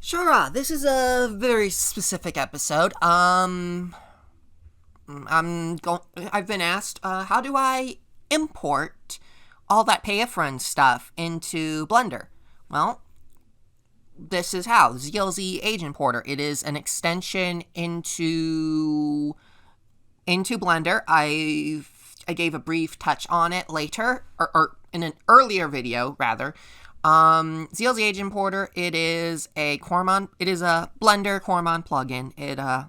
Sure, this is a very specific episode. I've been asked, how do I import all that Pay a Friend stuff into Blender? Well, this is how. ZLZ Importer. It is an extension into Blender. I gave a brief touch on it later, or in an earlier video, rather. ZLZ Importer, it is a Korman, it is a Blender Korman plugin.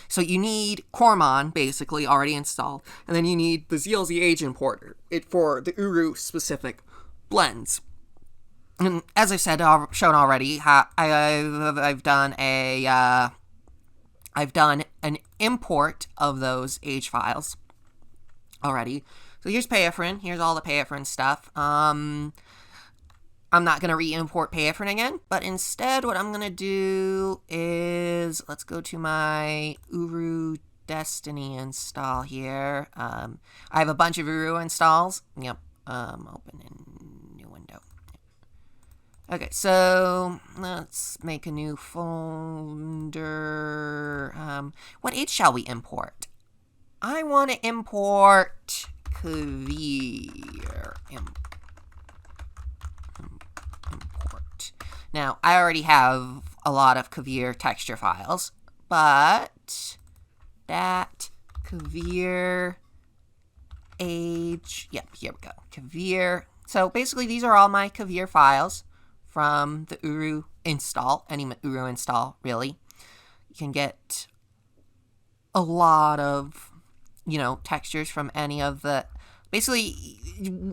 So you need Korman, basically, already installed, and then you need the ZLZ Importer, for the Uru specific blends. And as I said, shown already, I've done an import of those Age files already. So here's Pay a Friend. Here's all the Pay a Friend stuff. I'm not going to re-import Pay a Friend again, but instead what I'm going to do is, let's go to my Uru Destiny install here. I have a bunch of Uru installs. Yep. Open in new window. Okay, so let's make a new folder. What age shall we import? I want to import Kvir import. Now, I already have a lot of Kvir texture files, but that Kvir age, yep, here we go, Kvir. So basically, these are all my Kvir files from the Uru install, any Uru install, really. You can get a lot of, textures from any of the, basically,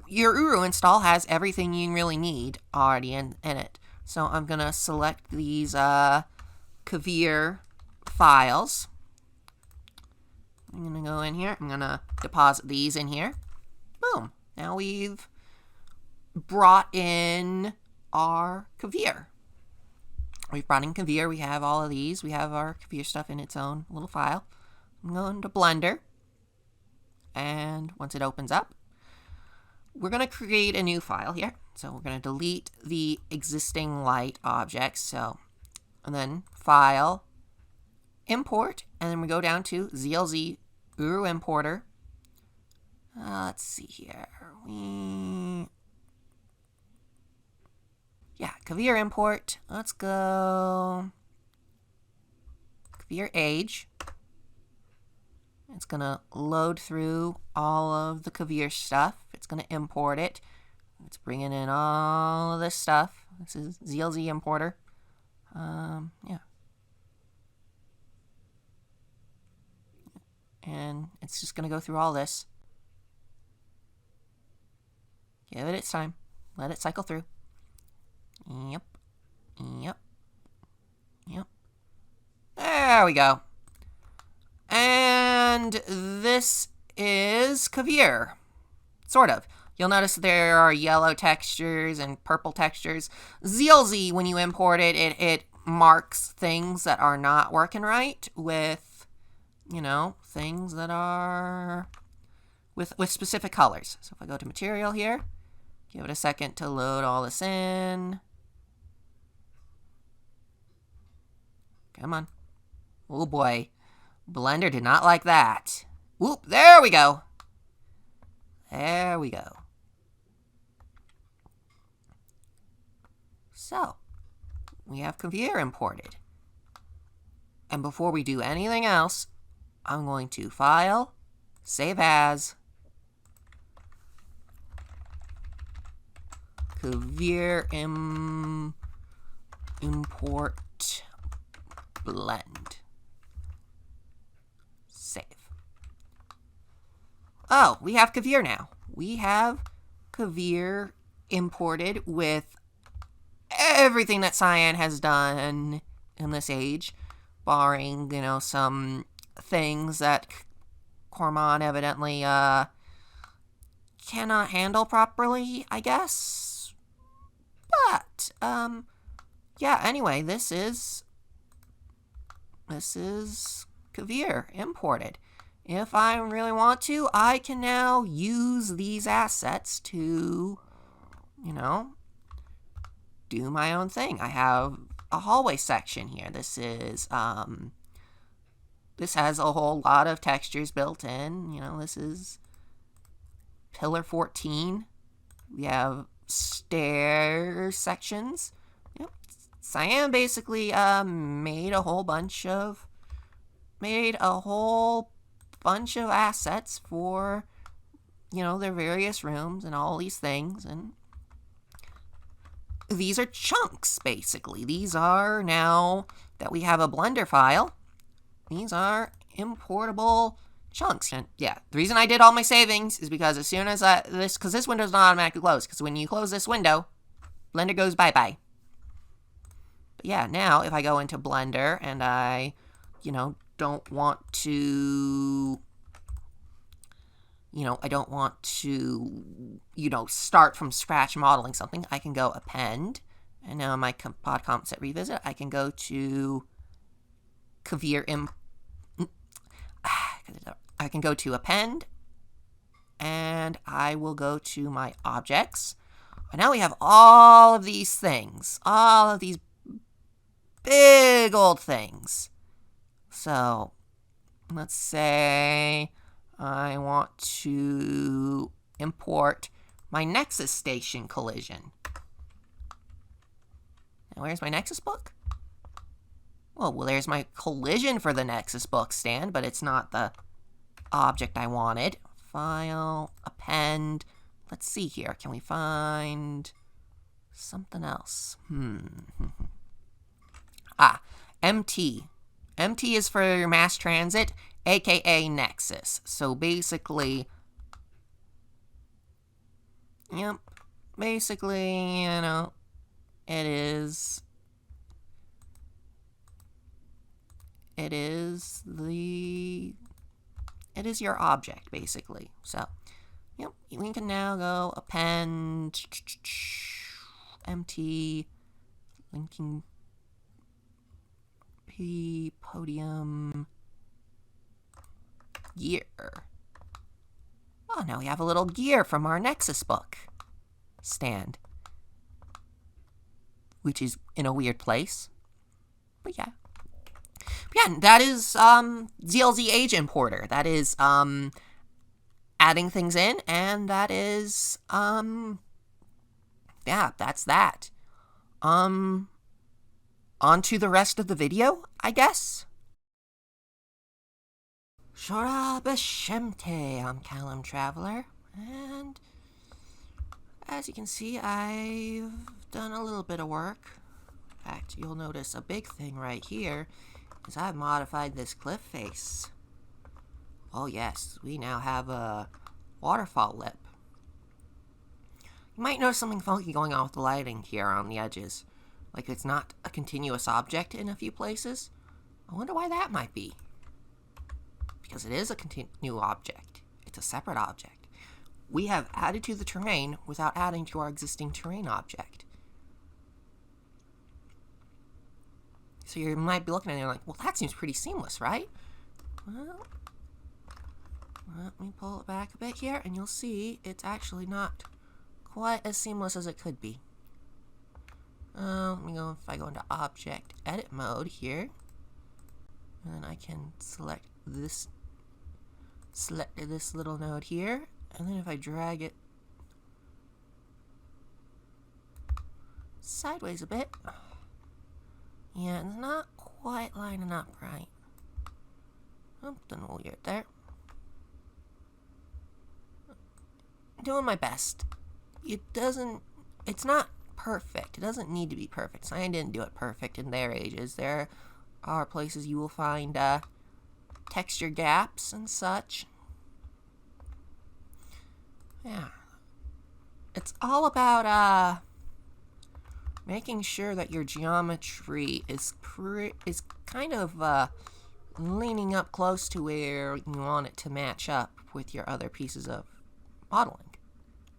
your Uru install has everything you really need already in it. So I'm going to select these Kvir files. I'm going to go in here. I'm going to deposit these in here. Boom. Now we've brought in our Kvir. We've brought in Kvir. We have all of these. We have our Kvir stuff in its own little file. I'm going to Blender. And once it opens up, we're going to create a new file here. So we're going to delete the existing light objects. So, and then File, Import, and then we go down to ZLZ Uru Importer. Let's see here. Kvir import. Let's go Kvir age. It's going to load through all of the Kvir stuff. It's going to import it. It's bringing in all of this stuff. This is ZLZ Importer. Yeah. And it's just going to go through all this. Give it its time. Let it cycle through. Yep. There we go. And this is Kvir. Sort of. You'll notice there are yellow textures and purple textures. ZLZ, when you import it, it marks things that are not working right with, things that are with specific colors. So if I go to material here, give it a second to load all this in. Come on. Oh boy. Blender did not like that. Whoop, there we go. There we go. So, we have Kvir imported. And before we do anything else, I'm going to File, Save As, Kvir import blend. Save. Oh, we have Kvir now. We have Kvir imported with everything that Cyan has done in this age, barring, some things that Korman evidently cannot handle properly, I guess. But, yeah, anyway, this is Kvir imported. If I really want to, I can now use these assets to, do my own thing. I have a hallway section here. This has a whole lot of textures built in. You know, this is pillar 14. We have stair sections. Yep. Cyan basically made a whole bunch of assets for, you know, their various rooms and all these things. And these are chunks, basically. These are, now that we have a Blender file, these are importable chunks. And yeah, the reason I did all my savings is because as soon as because this window's not automatically closed, because when you close this window, Blender goes bye-bye. But yeah, now if I go into Blender and I, you know, don't want to, start from scratch modeling something, I can go append, and now in my pod composite revisit, I can go to I can go to append, and I will go to my objects. And now we have all of these things, all of these big old things. So let's say I want to import my Nexus Station collision. Now where's my Nexus book? Well, there's my collision for the Nexus book stand, but it's not the object I wanted. File, append. Let's see here. Can we find something else? MT. MT is for mass transit, aka Nexus. So basically, yep, basically, you know, it is your object, basically. So, yep, we can now go append, MT, linking P, podium, gear. Oh, now we have a little gear from our Nexus book stand, which is in a weird place. But yeah. That is ZLZ Importer. That is adding things in, and that is yeah, that's that. On to the rest of the video, I guess. Shora Beshemte, I'm Callum Traveler, and as you can see, I've done a little bit of work. In fact, you'll notice a big thing right here is I've modified this cliff face. Oh yes, we now have a waterfall lip. You might notice something funky going on with the lighting here on the edges. Like it's not a continuous object in a few places. I wonder why that might be. Because it is a new object. It's a separate object. We have added to the terrain without adding to our existing terrain object. So you might be looking at it and you're like, well, that seems pretty seamless, right? Well, let me pull it back a bit here, and you'll see it's actually not quite as seamless as it could be. Let me go, if I go into object edit mode here, and then I can select this little node here, and then if I drag it sideways a bit, yeah, it's not quite lining up right. Something weird there. Doing my best. It's not perfect. It doesn't need to be perfect. Cyan didn't do it perfect in their ages. There are places you will find texture gaps and such. Yeah. It's all about making sure that your geometry is kind of leaning up close to where you want it to match up with your other pieces of modeling.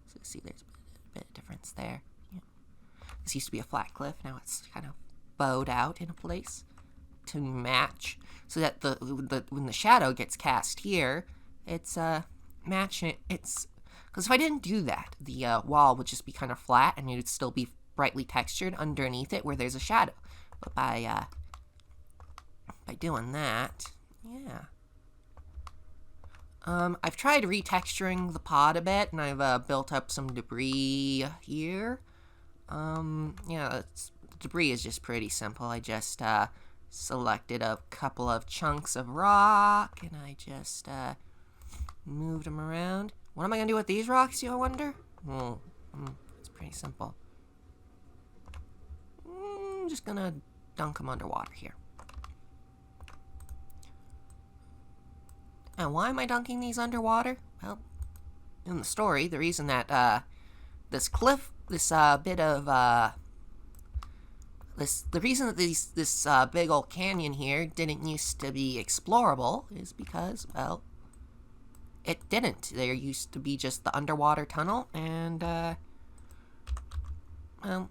So see, there's a bit of difference there. Yeah. This used to be a flat cliff. Now it's kind of bowed out in a place to match, so that when the shadow gets cast here, it's matching. It's because if I didn't do that, the wall would just be kind of flat, and you'd still be brightly textured underneath it where there's a shadow. But by doing that, yeah. I've tried retexturing the pod a bit, and I've built up some debris here. Yeah, debris is just pretty simple. I just selected a couple of chunks of rock, and I just moved them around. What am I going to do with these rocks, you wonder? Well, it's pretty simple. I'm just going to dunk them underwater here. And why am I dunking these underwater? Well, in the story, the reason that this cliff, the reason that this big old canyon here didn't used to be explorable is because, well, it didn't. There used to be just the underwater tunnel, and well,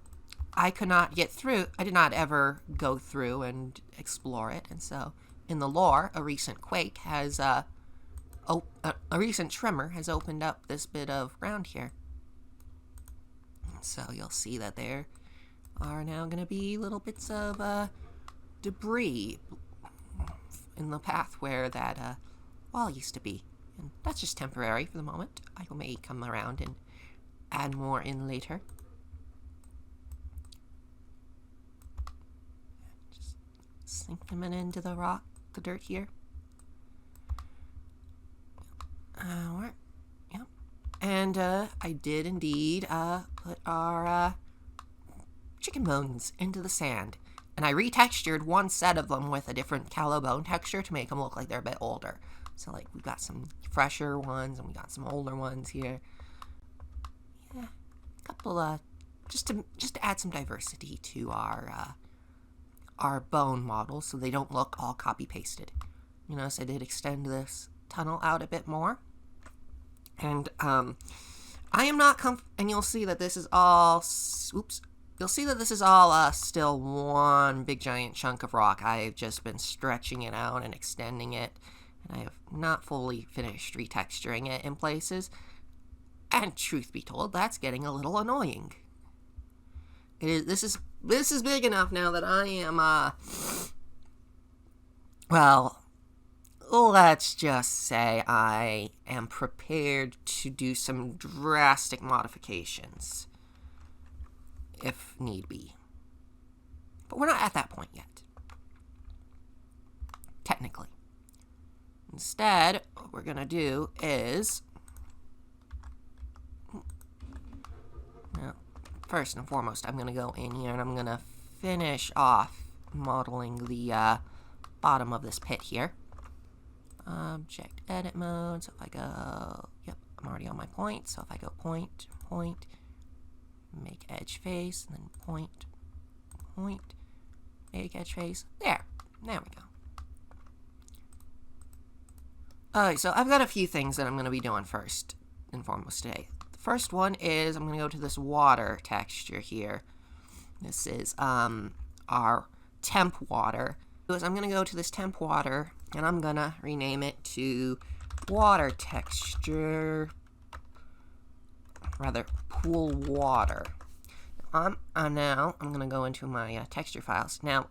I could not get through. I did not ever go through and explore it, and so in the lore, a recent quake has a recent tremor has opened up this bit of ground here. So you'll see that there are now going to be little bits of debris in the path where that wall used to be. And that's just temporary for the moment. I may come around and add more in later. Just sink them into the rock, the dirt here. Yep. And I did indeed put our chicken bones into the sand. And I retextured one set of them with a different callow bone texture to make them look like they're a bit older. So, like, we've got some fresher ones and we got some older ones here. Yeah, a couple, just to add some diversity to our bone models so they don't look all copy-pasted. You notice I did extend this tunnel out a bit more. And, I am not and you'll see that this is all, you'll see that this is all, still one big giant chunk of rock. I've just been stretching it out and extending it, and I have not fully finished retexturing it in places. And truth be told, that's getting a little annoying. This is big enough now that I am, well, let's just say I am prepared to do some drastic modifications, if need be. But we're not at that point yet, technically. Instead, what we're going to do is, now, first and foremost, I'm going to go in here and I'm going to finish off modeling the bottom of this pit here. Object edit mode, so if I go, yep, I'm already on my point, so if I go point, make edge face, and then point, make edge face, there we go. Alright, so I've got a few things that I'm going to be doing first and foremost today. The first one is I'm going to go to this water texture here. This is our temp water. I'm going to go to this temp water, and I'm going to rename it to water texture, rather, pool water. Now, I'm going to go into my texture files. Now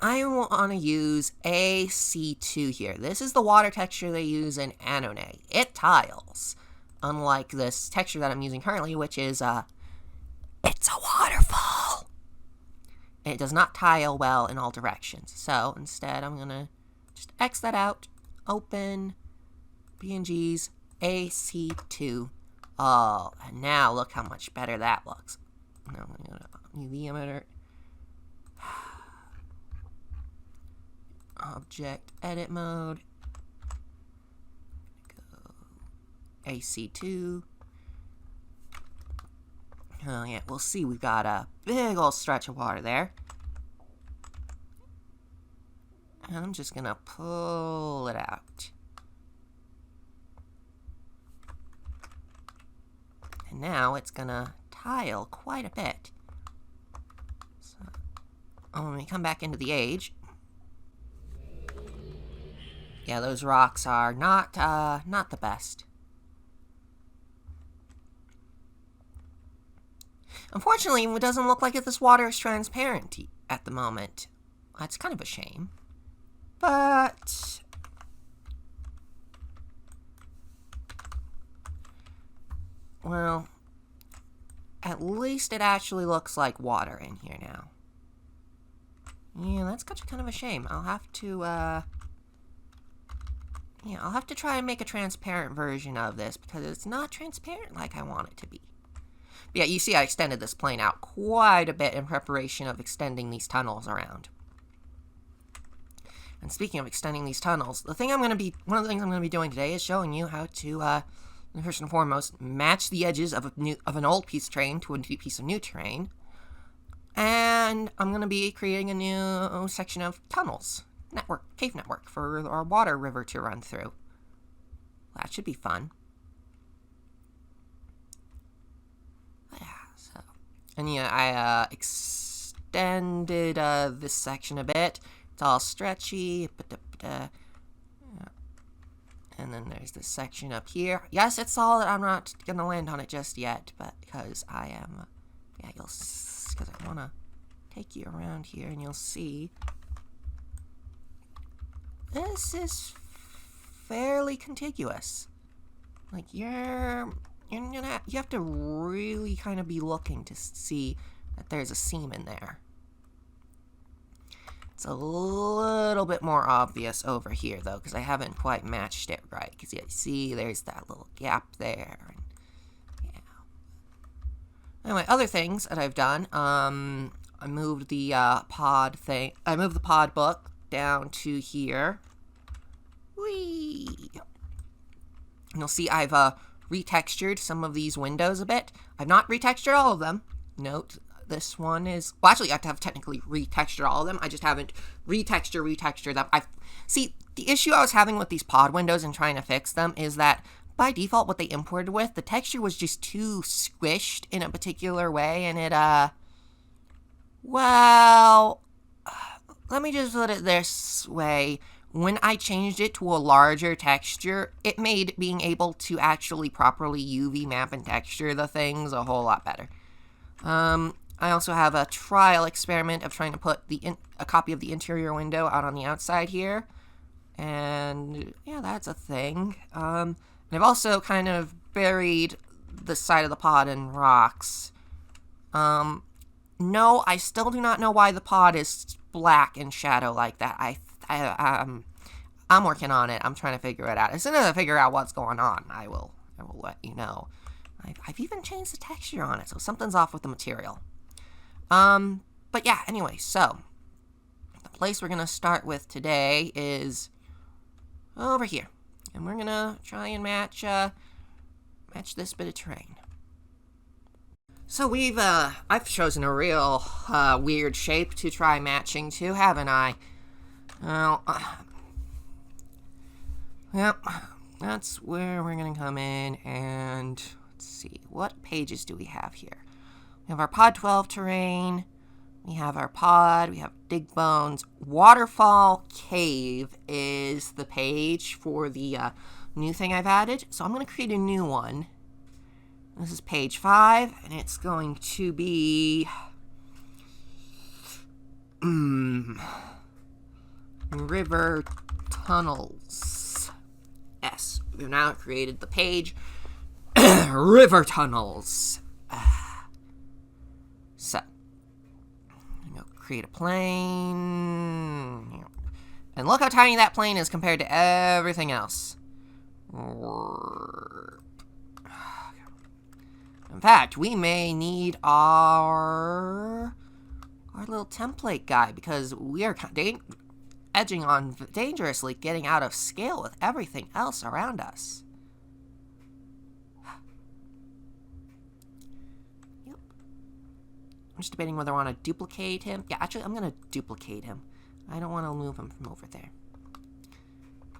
I want to use AC2 here. This is the water texture they use in Anone. It tiles, unlike this texture that I'm using currently, which is, it's a waterfall. And it does not tile well in all directions. So, instead, I'm going to just X that out, open, PNGs, AC2. Oh, and now look how much better that looks. Now I'm going to UV emitter. Object edit mode. Go AC2. Oh yeah, we'll see. We've got a big old stretch of water there. And I'm just gonna pull it out. And now it's gonna tile quite a bit. So, when we come back into the age, yeah, those rocks are not the best. Unfortunately, it doesn't look like this water is transparent at the moment. That's kind of a shame. But well, at least it actually looks like water in here now. Yeah, that's kind of a shame. I'll have to, yeah, I'll have to try and make a transparent version of this because it's not transparent like I want it to be. But yeah, you see I extended this plane out quite a bit in preparation of extending these tunnels around. And speaking of extending these tunnels, one of the things I'm going to be doing today is showing you how to, first and foremost, match the edges of an old piece of terrain to a piece of new terrain. And I'm going to be creating a new section of tunnels, cave network, for our water river to run through. That should be fun. Yeah, so. And yeah, I extended this section a bit. It's all stretchy. And then there's this section up here. Yes, it's solid. I'm not going to land on it just yet, but because I am, yeah, because I want to take you around here and you'll see this is fairly contiguous. Like you have to really kind of be looking to see that there's a seam in there. It's a little bit more obvious over here, though, because I haven't quite matched it right. Because you see, there's that little gap there. And, yeah. Anyway, other things that I've done, I moved the pod thing. I moved the pod book down to here. Whee! And you'll see I've retextured some of these windows a bit. I've not retextured all of them. Note. This one is, well, actually, you have to have technically retextured all of them. I just haven't retextured them. See, the issue I was having with these pod windows and trying to fix them is that by default, what they imported with, the texture was just too squished in a particular way, and it, well, let me just put it this way. When I changed it to a larger texture, it made being able to actually properly UV map and texture the things a whole lot better. I also have a trial experiment of trying to put a copy of the interior window out on the outside here. And, yeah, that's a thing. And I've also kind of buried the side of the pod in rocks. No, I still do not know why the pod is black in shadow like that. I'm working on it. I'm trying to figure it out. As soon as I figure out what's going on, I will let you know. I've even changed the texture on it, so something's off with the material. But yeah, anyway, so the place we're gonna start with today is over here, and we're gonna try and match this bit of terrain. So I've chosen a real weird shape to try matching to, haven't I? Well, yep, that's where we're gonna come in and. Let's see, what pages do we have here? We have our pod 12 terrain, we have our pod, we have dig bones. Waterfall cave is the page for the new thing I've added. So I'm going to create a new one. This is page 5, and it's going to be river tunnels. Yes, we've now created the page river tunnels. So, I'm going to create a plane. And look how tiny that plane is compared to everything else. In fact, we may need our little template guy because we are edging on dangerously getting out of scale with everything else around us. I'm just debating whether I want to duplicate him. Yeah, actually, I'm going to duplicate him. I don't want to move him from over there.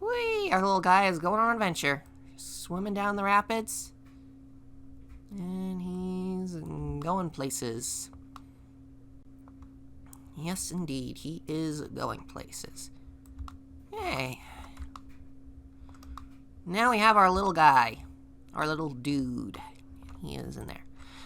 Whee! Our little guy is going on an adventure. Swimming down the rapids. And he's going places. Yes, indeed. He is going places. Hey. Now we have our little guy. Our little dude. He is in there.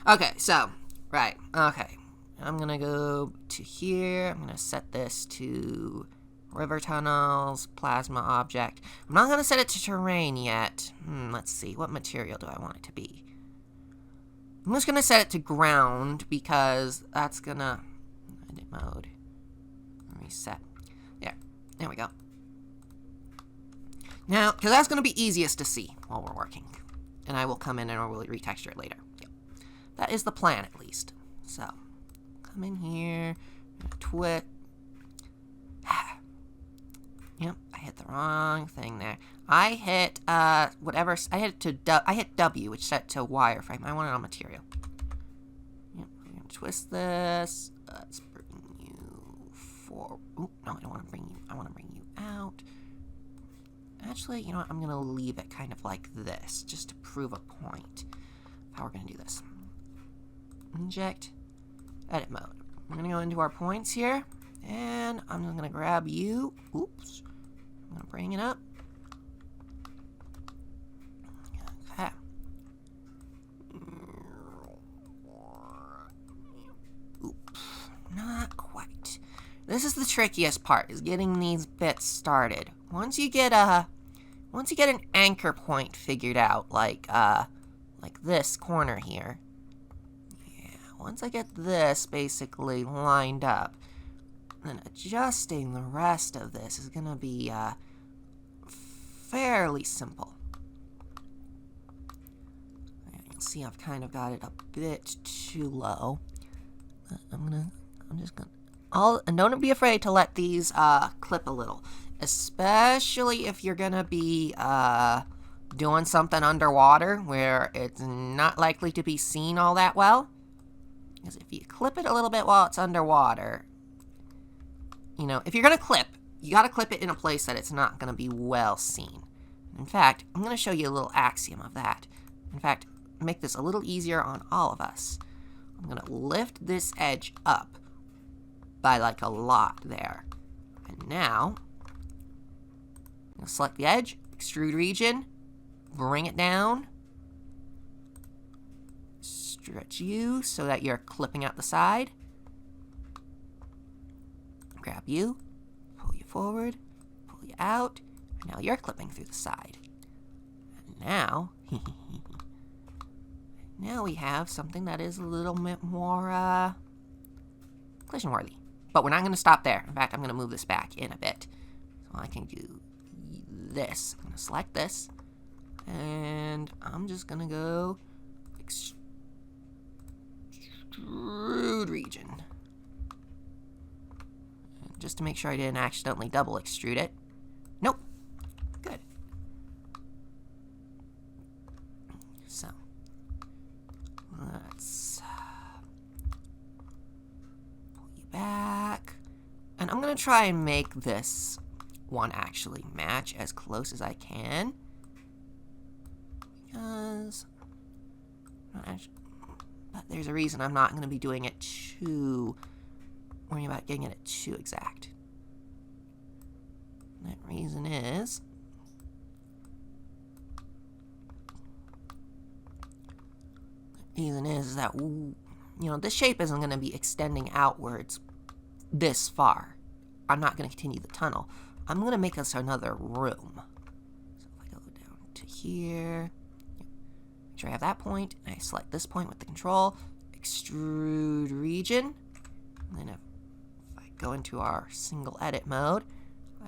Okay, so Right, okay. I'm gonna go to here. I'm gonna set this to river tunnels, plasma object. I'm not gonna set it to terrain yet. Let's see, what material do I want it to be? I'm just gonna set it to ground because that's gonna edit mode. Reset. There we go. Now, because that's gonna be easiest to see while we're working. And I will come in and I will retexture it later. Yep. That is the plan, at least. So, come in here, twit. Yep, I hit the wrong thing there. I hit whatever. I hit W, which set to wireframe. I want it on material. Yep, I'm gonna twist this. Let's bring you forward. Oop, no, I don't want to bring you. I want to bring you out. Actually, you know what? I'm gonna leave it kind of like this, just to prove a point. How we're gonna do this? Inject, edit mode. We're gonna go into our points here, and I'm just gonna grab you. Oops. I'm gonna bring it up. Okay. Oops. Not quite. This is the trickiest part, is getting these bits started. Once you get an anchor point figured out, like this corner here. Yeah, once I get this basically lined up, then adjusting the rest of this is gonna be fairly simple. You'll see I've kind of got it a bit too low. And don't be afraid to let these clip a little, especially if you're gonna be doing something underwater where it's not likely to be seen all that well. Because if you clip it a little bit while it's underwater, you know, if you're gonna clip, you gotta clip it in a place that it's not gonna be well seen. In fact, I'm gonna show you a little axiom of that. In fact, make this a little easier on all of us. I'm gonna lift this edge up by like a lot there. And now, I'm gonna select the edge, extrude region, bring it down, stretch you so that you're clipping out the side, grab you, pull you forward, pull you out, and now you're clipping through the side. And now, now we have something that is a little bit more collision worthy. But we're not going to stop there. In fact, I'm going to move this back in a bit. So I can do this. I'm going to select this. And I'm just going to go extrude region. And just to make sure I didn't accidentally double extrude it. Nope. Good. So, let's pull you back. And I'm going to try and make this one actually match as close as I can. Because, but there's a reason I'm not going to be doing it too, worrying about getting it too exact. And that reason is, that, you know, this shape isn't going to be extending outwards this far. I'm not going to continue the tunnel. I'm going to make us another room. So if I go down to here, make sure I have that point, and I select this point with the control, extrude region, and then if I go into our single edit mode,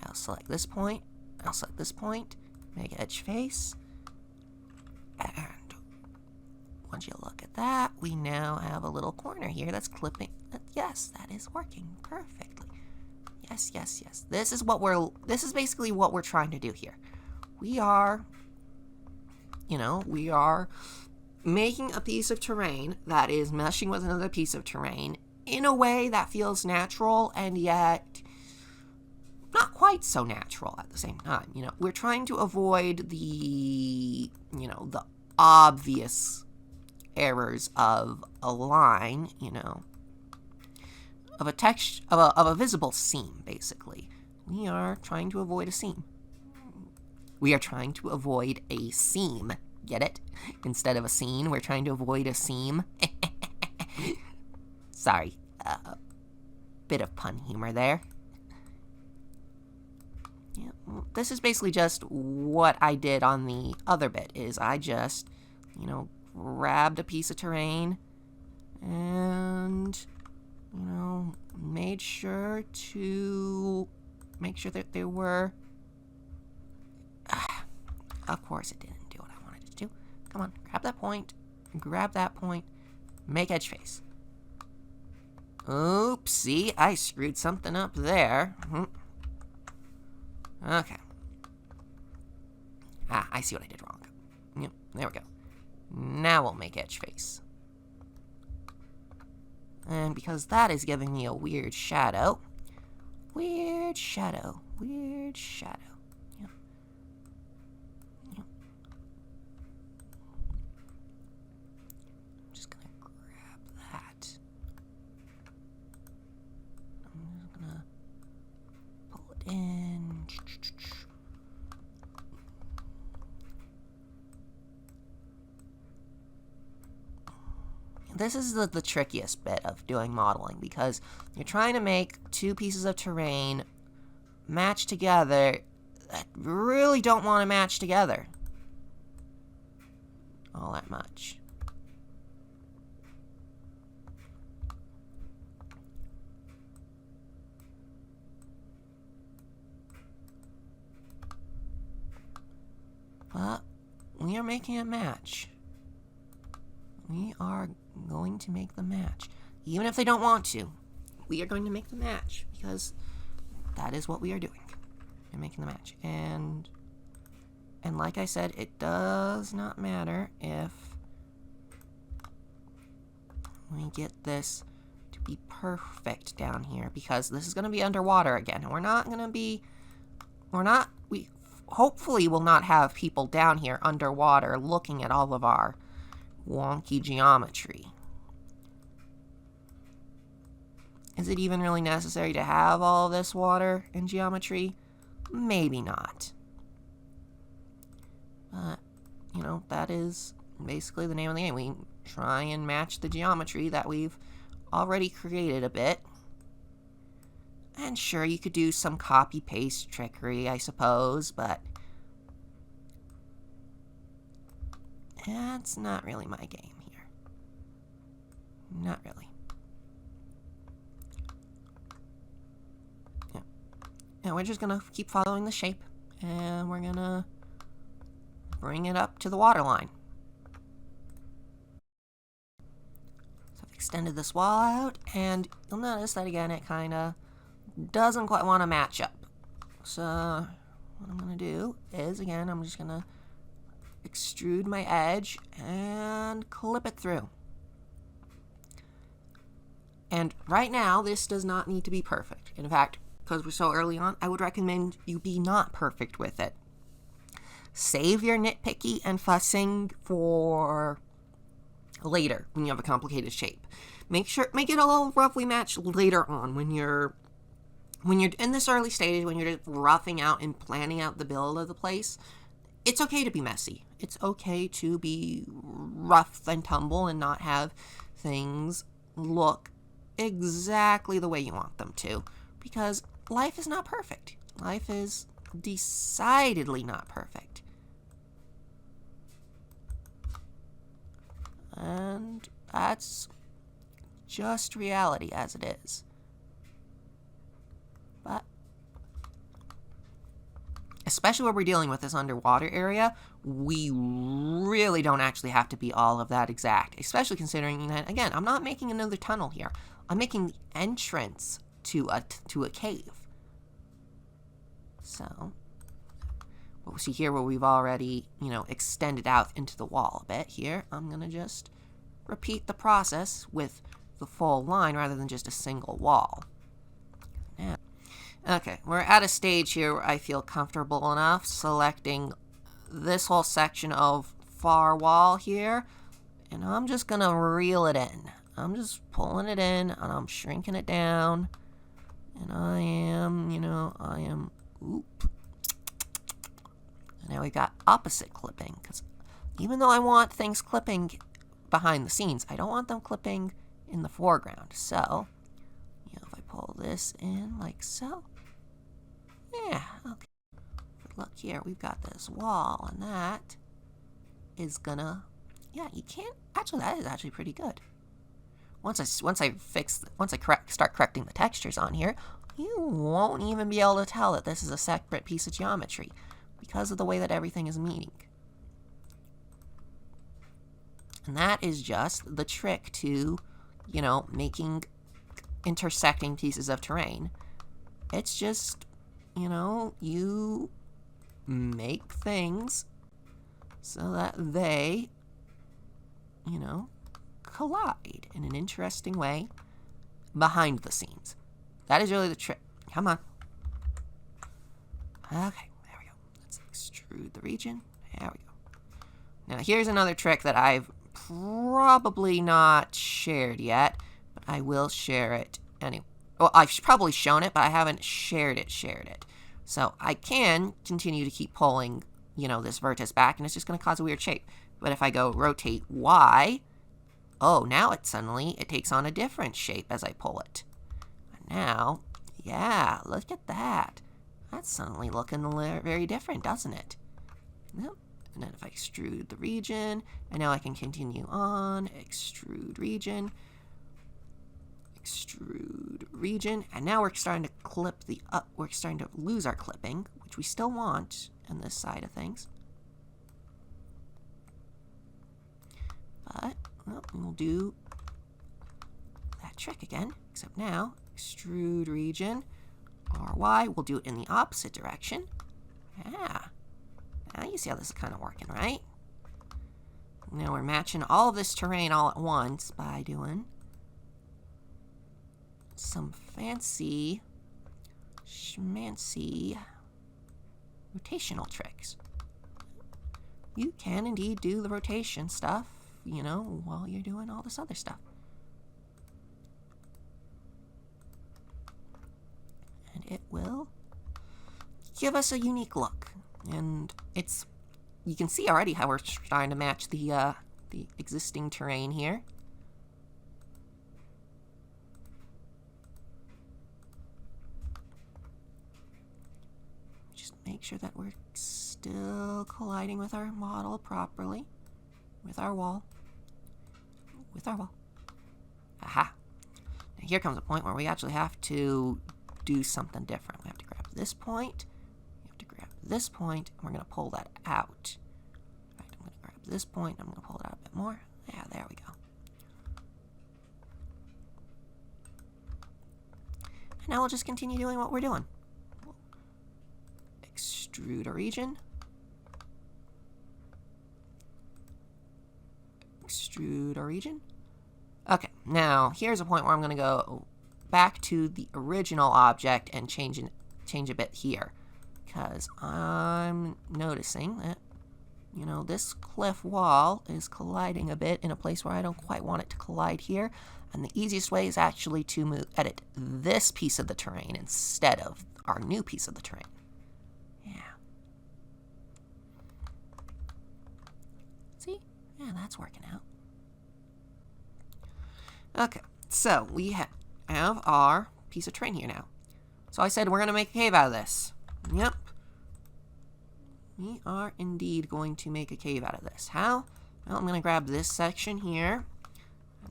I'll select this point, I'll select this point, make edge face, and once you look at that, we now have a little corner here that's clipping. Yes, that is working perfectly. Yes, yes, yes. This is basically what we're trying to do here. We are, you know, we are making a piece of terrain that is meshing with another piece of terrain in a way that feels natural and yet not quite so natural at the same time. You know, we're trying to avoid the, you know, the obvious errors of a line, you know, of a text, of a visible seam, basically. We are trying to avoid a seam. We are trying to avoid a seam. Get it? Instead of a scene, we're trying to avoid a seam. Sorry, bit of pun humor there. Yeah, this is basically just what I did on the other bit, is I just, grabbed a piece of terrain and, made sure that there were... Of course it didn't do what I wanted it to do. Come on, grab that point, make edge face. Oopsie, I screwed something up there. Okay. I see what I did wrong. Yep, there we go. Now we'll make edge face. And because that is giving me a weird shadow. Weird shadow. Yep. Yep. I'm just gonna grab that. I'm just gonna pull it in. This is the trickiest bit of doing modeling, because you're trying to make two pieces of terrain match together that really don't want to match together all that much. But we are making it match. We are going to make the match. Even if they don't want to, we are going to make the match, because that is what we are doing. We're making the match. And like I said, it does not matter if we get this to be perfect down here, because this is going to be underwater again. And we hopefully will not have people down here underwater looking at all of our wonky geometry. Is it even really necessary to have all this water and geometry? Maybe not. But, that is basically the name of the game. We try and match the geometry that we've already created a bit. And sure, you could do some copy-paste trickery, I suppose, but that's not really my game here. Not really. Yeah. And we're just gonna keep following the shape, and we're gonna bring it up to the water line. So I've extended this wall out, and you'll notice that again it kinda doesn't quite want to match up. So what I'm gonna do is, again, I'm just gonna extrude my edge and clip it through. And right now, this does not need to be perfect. In fact, because we're so early on, I would recommend you be not perfect with it. Save your nitpicky and fussing for later when you have a complicated shape. Make it all roughly match later on when you're in this early stage, when you're just roughing out and planning out the build of the place. It's okay to be messy. It's okay to be rough and tumble and not have things look exactly the way you want them to, because life is not perfect. Life is decidedly not perfect. And that's just reality as it is. But especially when we're dealing with this underwater area, we really don't actually have to be all of that exact. Especially considering that, again, I'm not making another tunnel here. I'm making the entrance to a cave. So, we'll see here where we've already, extended out into the wall a bit here. I'm going to just repeat the process with the full line rather than just a single wall. Now, okay, we're at a stage here where I feel comfortable enough selecting this whole section of far wall here, and I'm just gonna reel it in. I'm just pulling it in, and I'm shrinking it down, and I am, oop. And now we got opposite clipping, because even though I want things clipping behind the scenes, I don't want them clipping in the foreground. So, you know, if I pull this in like so, yeah, okay. Look here, we've got this wall, and that is gonna, yeah, you can't, actually, that is actually pretty good. Once I start correcting the textures on here, you won't even be able to tell that this is a separate piece of geometry because of the way that everything is meeting. And that is just the trick to, you know, making intersecting pieces of terrain. It's just, you know, you make things so that they, you know, collide in an interesting way behind the scenes. That is really the trick. Come on. Okay, there we go. Let's extrude the region. There we go. Now here's another trick that I've probably not shared yet, but I will share it anyway. Well, I've probably shown it, but I haven't shared it. So I can continue to keep pulling, you know, this vertex back, and it's just going to cause a weird shape. But if I go rotate Y, oh, now it takes on a different shape as I pull it. And now, yeah, look at that. That's suddenly looking very different, doesn't it? Yep. And then if I extrude the region, and now I can continue on, extrude region, and now we're starting to clip we're starting to lose our clipping, which we still want on this side of things. But, well, we'll do that trick again, except now, extrude region, RY, we'll do it in the opposite direction. Yeah. Now you see how this is kind of working, right? Now we're matching all of this terrain all at once by doing some fancy, schmancy rotational tricks. You can indeed do the rotation stuff, you know, while you're doing all this other stuff. And it will give us a unique look. And it's, you can see already how we're trying to match the existing terrain here. Just make sure that we're still colliding with our model properly, with our wall, Aha! Now here comes a point where we actually have to do something different. We have to grab this point. This point, and we're going to pull that out. Right, I'm going to grab this point, I'm going to pull it out a bit more. Yeah, there we go. And now we'll just continue doing what we're doing. Extrude a region. Extrude a region. Okay, now here's a point where I'm going to go back to the original object and change a bit here. Because I'm noticing that, you know, this cliff wall is colliding a bit in a place where I don't quite want it to collide here. And the easiest way is actually to edit this piece of the terrain instead of our new piece of the terrain. Yeah. See? Yeah, that's working out. Okay, so we have our piece of terrain here now. So I said we're going to make a cave out of this. Yep. We are indeed going to make a cave out of this. How? Well, I'm going to grab this section here.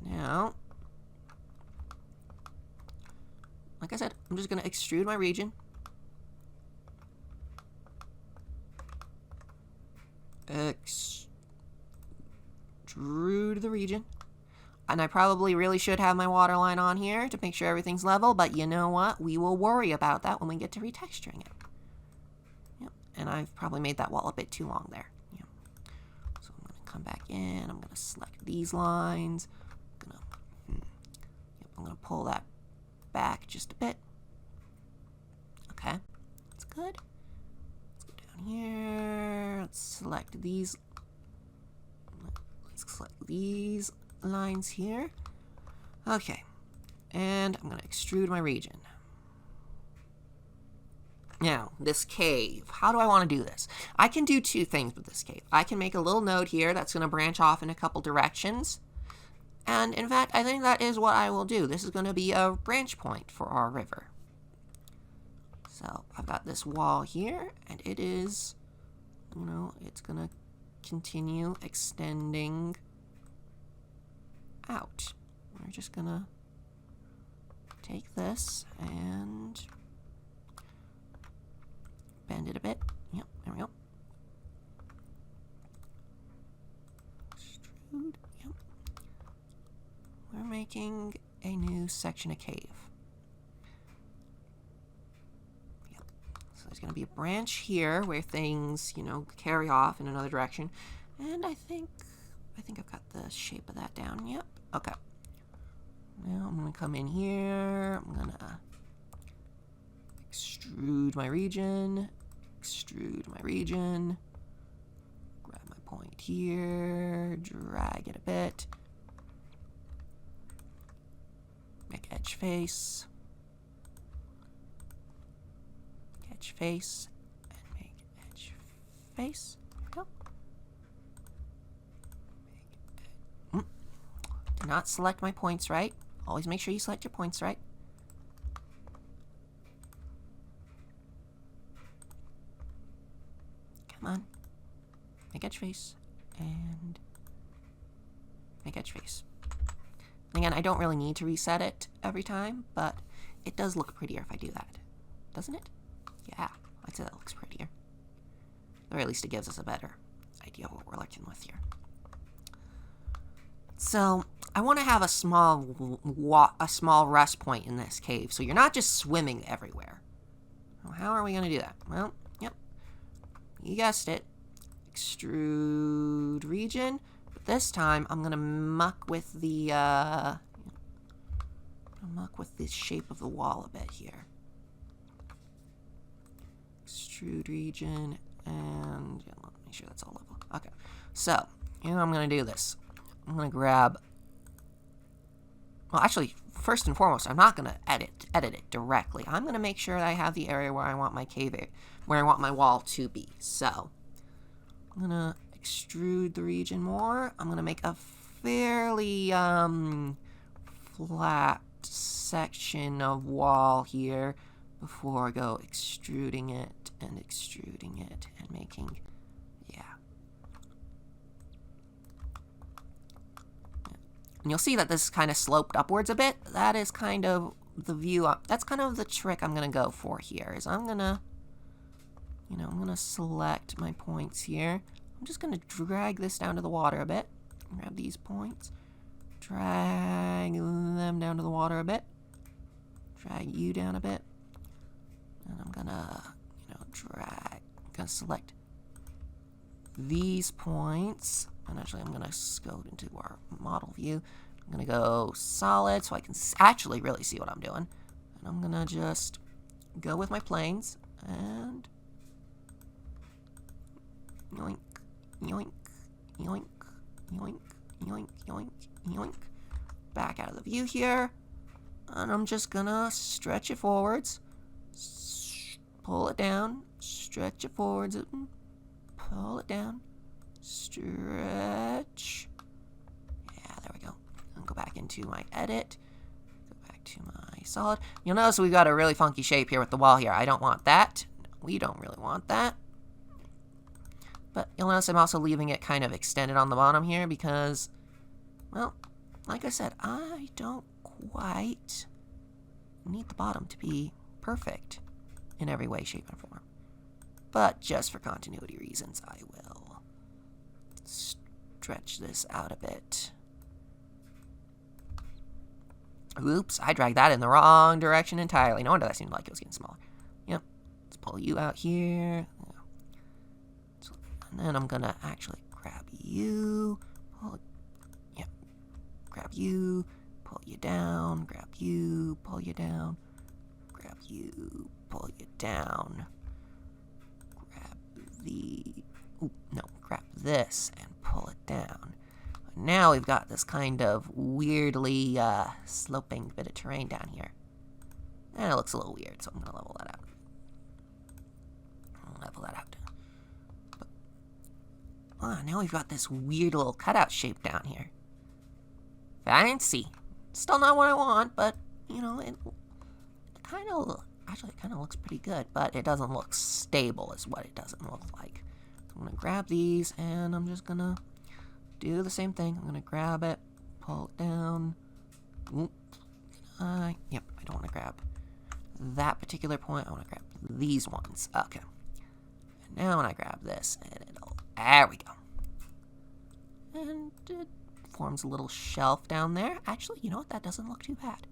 Now, like I said, I'm just going to extrude my region. Extrude the region. And I probably really should have my water line on here to make sure everything's level, but you know what? We will worry about that when we get to retexturing it. And I've probably made that wall a bit too long there. Yeah. So I'm going to come back in. I'm going to select these lines. I'm going to pull that back just a bit. Okay. That's good. Let's go down here. Let's select these. Let's select these lines here. Okay. And I'm going to extrude my region. Now, this cave, how do I want to do this? I can do two things with this cave. I can make a little node here that's going to branch off in a couple directions. And in fact, I think that is what I will do. This is going to be a branch point for our river. So I've got this wall here, and it is, you know, it's going to continue extending out. We're just going to take this and bend it a bit. Yep, there we go. Extrude. Yep. We're making a new section of cave. Yep. So there's going to be a branch here where things, you know, carry off in another direction. And I think I've got the shape of that down. Yep. Okay. Now I'm going to come in here. I'm going to extrude my region. Extrude my region. Grab my point here. Drag it a bit. Make edge face. Edge face. And make edge face. There we go. Did not select my points right. Always make sure you select your points right. Come on. Make edge face. And make edge face. Again, I don't really need to reset it every time, but it does look prettier if I do that. Doesn't it? Yeah, I'd say that looks prettier. Or at least it gives us a better idea of what we're working with here. So I want to have a small rest point in this cave, so you're not just swimming everywhere. Well, how are we going to do that? Well, yep, you guessed it. Extrude region. But this time I'm going to muck with the shape of the wall a bit here. Extrude region, and yeah, let me make sure that's all level. Okay, so you know I'm going to do this. I'm going to grab, well, actually, first and foremost, I'm not going to edit it directly. I'm going to make sure that I have the area where I want my cave, where I want my wall to be. So I'm going to extrude the region more. I'm going to make a fairly flat section of wall here before I go extruding it and making, yeah. And you'll see that this is kind of sloped upwards a bit. That is kind of the view. That's kind of the trick I'm going to go for here. Is I'm going to, you know, I'm going to select my points here. I'm just going to drag this down to the water a bit. Grab these points. Drag them down to the water a bit. Drag you down a bit. And I'm going to, you know, I'm going to select these points. And actually, I'm going to go into our model view. I'm going to go solid so I can actually really see what I'm doing. And I'm going to just go with my planes and yoink, yoink, yoink, yoink, yoink, yoink, yoink. Back out of the view here. And I'm just going to stretch it forwards. Pull it down. Stretch it forwards. Pull it down. Stretch. Yeah, there we go. I'll go back into my edit. Go back to my solid. You'll notice we've got a really funky shape here with the wall here. I don't want that. We don't really want that. But you'll notice I'm also leaving it kind of extended on the bottom here because, well, like I said, I don't quite need the bottom to be perfect in every way, shape, and form. But just for continuity reasons, I will stretch this out a bit. Oops, I dragged that in the wrong direction entirely. No wonder that seemed like it was getting smaller. Yep, let's pull you out here. And then I'm going to actually grab you. Grab you. Pull you down. Grab you. Pull you down. Grab you. Pull you down. Grab this and pull it down. Now we've got this kind of weirdly sloping bit of terrain down here. And it looks a little weird, so I'm going to level that out. But, now we've got this weird little cutout shape down here. Fancy. Still not what I want, but, you know, it kind of, actually, it kind of looks pretty good, but it doesn't look stable is what it doesn't look like. So I'm going to grab these, and I'm just going to do the same thing. I'm going to grab it, pull it down. Oop. Yep, I don't want to grab that particular point. I want to grab these ones. Okay. And now when I grab this, and there we go. And it forms a little shelf down there. Actually, you know what? That doesn't look too bad.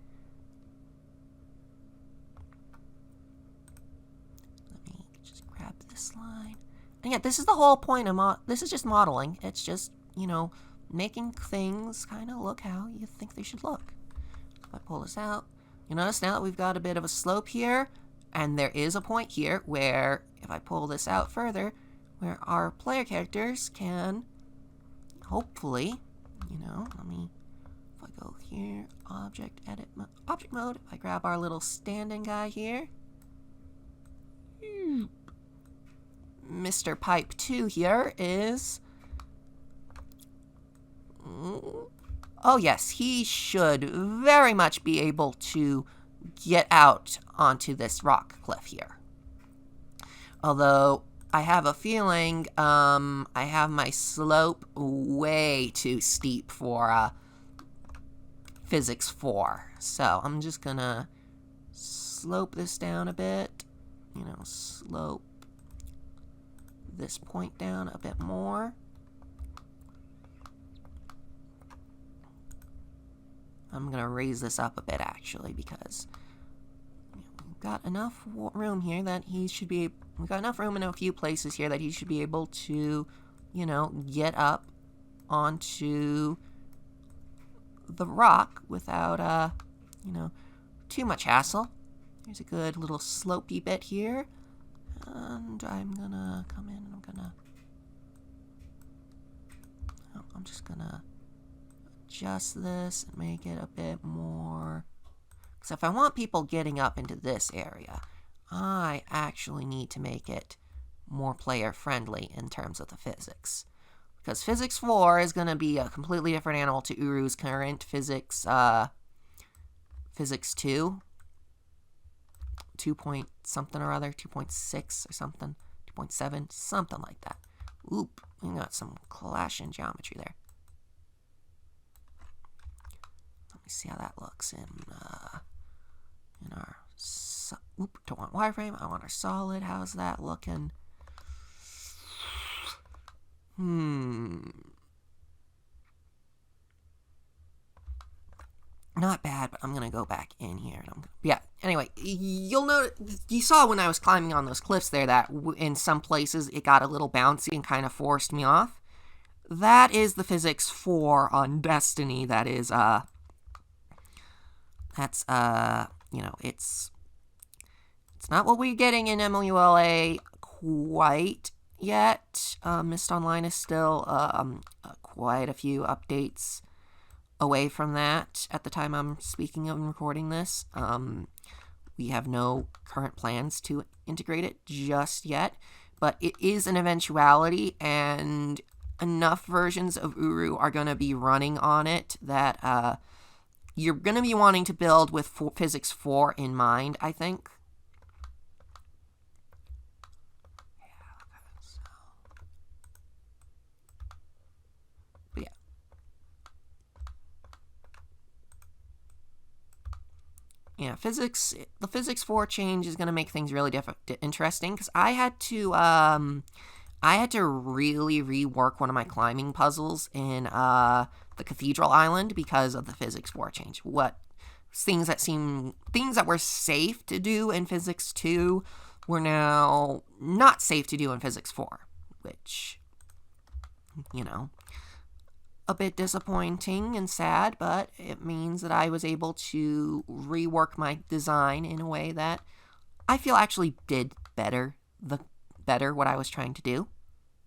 Let me just grab this line. And yeah, this is the whole point of this is just modeling. It's just, you know, making things kind of look how you think they should look. If I pull this out, you notice now that we've got a bit of a slope here, and there is a point here where, if I pull this out further, where our player characters can, hopefully, you know, if I go here, object mode, if I grab our little standing guy here, Mr. Pipe 2 here is, oh yes, he should very much be able to get out onto this rock cliff here. Although, I have a feeling I have my slope way too steep for Physics 4. So, I'm just gonna slope this down a bit. You know, slope this point down a bit more. I'm going to raise this up a bit, actually, because we've got enough room here that he should be... We've got enough room in a few places here that he should be able to, you know, get up onto the rock without, you know, too much hassle. Here's a good little slopey bit here. And I'm going to come in and I'm going to... Oh, I'm just going to adjust this and make it a bit more, because if I want people getting up into this area, I actually need to make it more player friendly in terms of the physics, because Physics 4 is going to be a completely different animal to Uru's current Physics 2 point something or other, 2.6 or something, 2.7, something like that. Oop, we got some clash in geometry there. See how that looks in our don't want wireframe, I want our solid. How's that looking? Not bad, but I'm gonna go back in here and yeah, anyway, you'll notice, you saw when I was climbing on those cliffs there that in some places it got a little bouncy and kind of forced me off. That is the Physics 4 on Destiny. That is that's, you know, it's not what we're getting in MLULA quite yet. Mist Online is still quite a few updates away from that at the time I'm speaking of and recording this. We have no current plans to integrate it just yet, but it is an eventuality, and enough versions of Uru are going to be running on it that, you're going to be wanting to build with Physics 4 in mind, I think. But yeah. Yeah, the Physics 4 change is going to make things really interesting, because I had to really rework one of my climbing puzzles in, the Cathedral Island because of the Physics 4 change. Things that were safe to do in Physics 2 were now not safe to do in Physics 4, which, you know, a bit disappointing and sad, but it means that I was able to rework my design in a way that I feel actually did better what I was trying to do.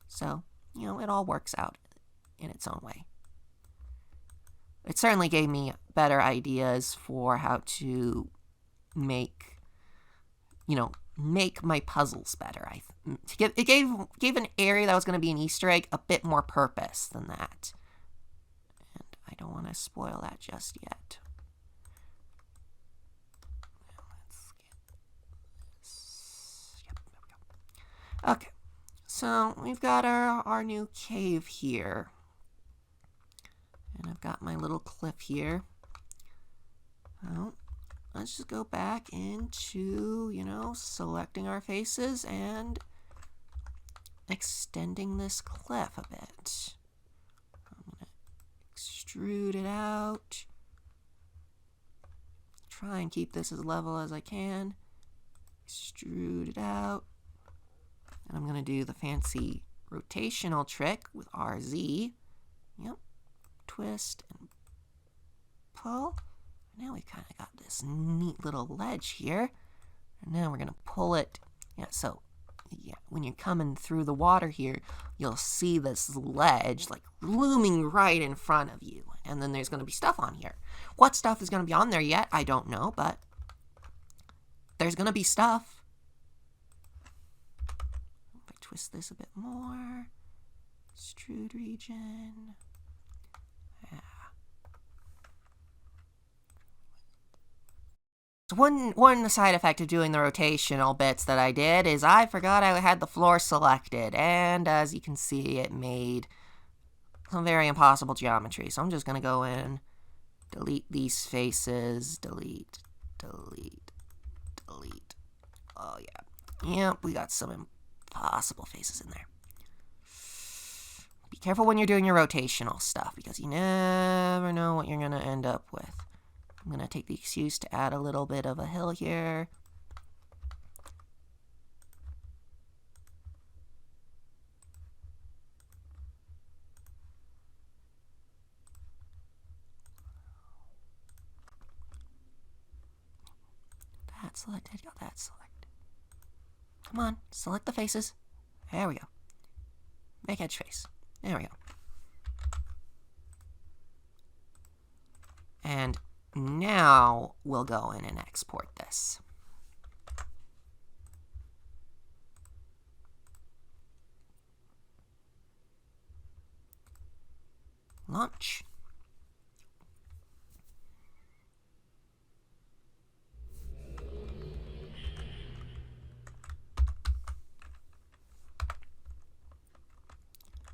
So, you know, it all works out in its own way. It certainly gave me better ideas for how to make my puzzles better. It gave an area that was going to be an Easter egg a bit more purpose than that. And I I don't want to spoil that just yet. Let's get this. Yep, there we go. Okay, so we've got our new cave here. And I've got my little cliff here. Well, let's just go back into, you know, selecting our faces and extending this cliff a bit. I'm going to extrude it out. Try and keep this as level as I can. Extrude it out. And I'm going to do the fancy rotational trick with RZ. Yep. Twist and pull. Now we've kind of got this neat little ledge here. And now we're going to pull it. Yeah, so yeah, when you're coming through the water here, you'll see this ledge like looming right in front of you. And then there's going to be stuff on here. What stuff is going to be on there yet? I don't know, but there's going to be stuff. If I twist this a bit more, extrude region. Yeah. One side effect of doing the rotational bits that I did is I forgot I had the floor selected, and as you can see, it made some very impossible geometry. So I'm just going to go in, delete these faces, delete, delete, delete. Oh yeah. Yep, we got some impossible faces in there. Be careful when you're doing your rotational stuff, because you never know what you're going to end up with. I'm going to take the excuse to add a little bit of a hill here. That selected, got that selected. Come on, select the faces. There we go. Make edge face. There we go. And now we'll go in and export this. Launch.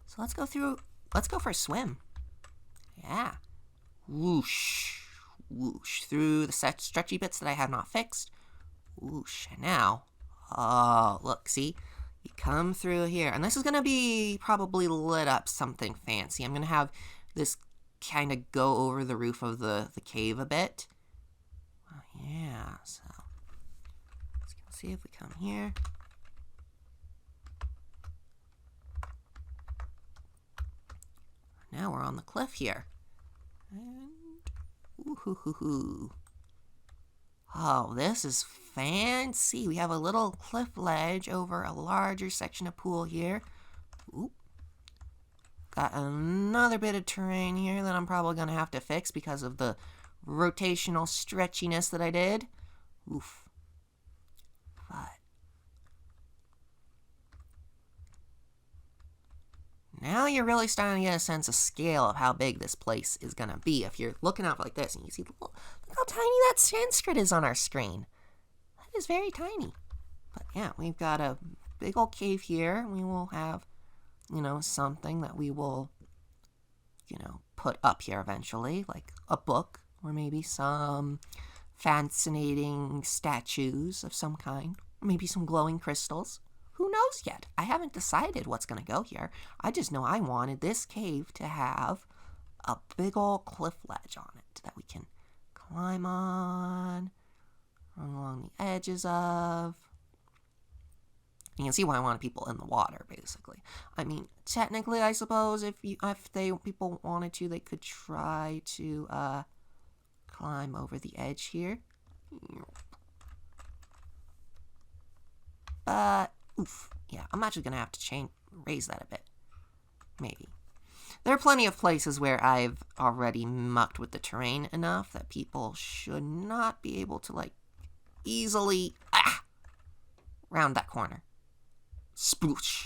So let's go for a swim. Yeah. Whoosh. Whoosh, through the stretchy bits that I have not fixed. Whoosh, and now, oh, look, see? You come through here, and this is going to be probably lit up something fancy. I'm going to have this kind of go over the roof of the cave a bit. Oh, yeah, so let's see if we come here. Now we're on the cliff here. And ooh-hoo-hoo-hoo. Oh, this is fancy. We have a little cliff ledge over a larger section of pool here. Oop. Got another bit of terrain here that I'm probably going to have to fix because of the rotational stretchiness that I did. Oof. But now you're really starting to get a sense of scale of how big this place is going to be. If you're looking out like this and you see, look how tiny that Sanskrit is on our screen. That is very tiny. But yeah, we've got a big old cave here. We will have, you know, something that we will, you know, put up here eventually, like a book or maybe some fascinating statues of some kind, or maybe some glowing crystals. Who knows yet? I haven't decided what's going to go here. I just know I wanted this cave to have a big old cliff ledge on it that we can climb on, run along the edges of. You can see why I wanted people in the water, basically. I mean, technically, I suppose if people wanted to, they could try to climb over the edge here. But oof, yeah, I'm actually going to have to raise that a bit. Maybe. There are plenty of places where I've already mucked with the terrain enough that people should not be able to, like, easily round that corner. Sploosh.